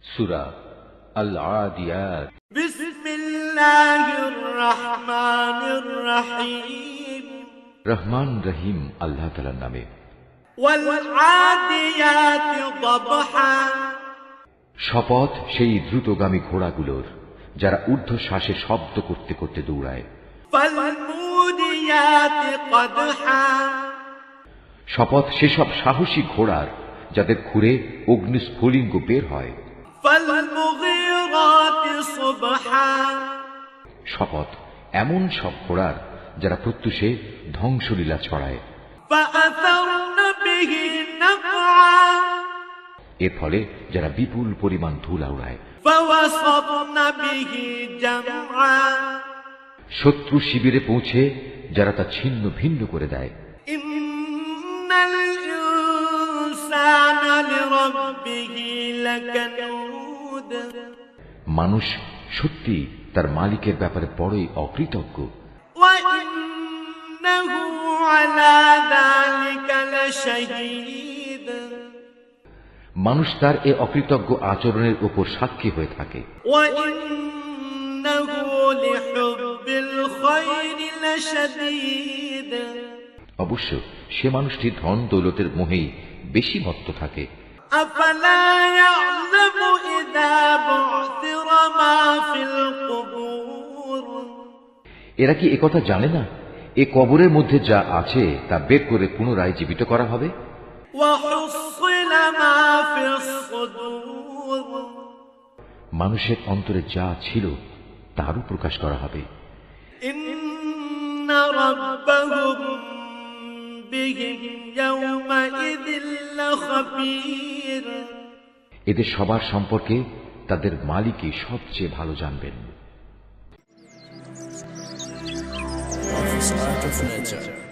সূরা আল-আদিয়াত। বিসমিল্লাহির রহমানির রহিম। রহমান রহিম আল্লাহ তাআলার নামে। ওয়াল আদিয়াতি দবহা। শপথ সেই দ্রুতগামী ঘোড়াগুলোর, যারা ঊর্ধ্বশ্বাসে শব্দ করতে করতে দৌড়ায়। ফাল মুদিয়াতি কদহা। শপথ সেসব সাহসী ঘোড়ার, যাদের খুরে অগ্নিস্ফুলিঙ্গ বের হয়। ফাল মুগীরাতি সুবহা। শপথ এমন সব ঘোড়ার, যারা প্রত্যুষে ধ্বংসলীলা ছড়ায়। ফাআসারনা বিহি নাকআ। এর ফলে যারা বিপুল পরিমাণ ধুলা উড়ায়। ফাওয়াসাতনা বিহি জামআ। শত্রু শিবিরে পৌঁছে যারা তা ছিন্ন ভিন্ন করে দেয়। ইন্নাল ইনসানা লিরাব্বিহি লাকানুদ। মানুষ সত্যি তার মালিকের ব্যাপারে বড়ই অকৃতজ্ঞ। ওয়া ইন্নাহু আলা যালিকা লাশহীদ। মানুষ তার এ অকৃতজ্ঞ আচরণের উপর সাক্ষী হয়ে থাকে। ওয়া ইন্নাহু লিহুব্বিল খায়রি লাশাদীদ। অবশ্য সে মানুষটি ধন দৌলতের মোহেই বেশি মত্ত থাকে। আফালা ইয়ালামু ইযা বু'থিরা মা ফিল কুবুর। এরা কি একথা জানে না, এ কবরের মধ্যে যা আছে তা বের করে পুনরায় জীবিত করা হবে। ওয়া হুসিলা মা ফিস সুদূর। মানুষের অন্তরে যা ছিল তারও প্রকাশ করা হবে। ইন্না রাব্বাহুম বিহিম ইয়াওমাইযিল লাখাবীর। এদের সবার সম্পর্কে তাদের মালিকই সবচেয়ে ভালো জানবেন। Office Art of Nature.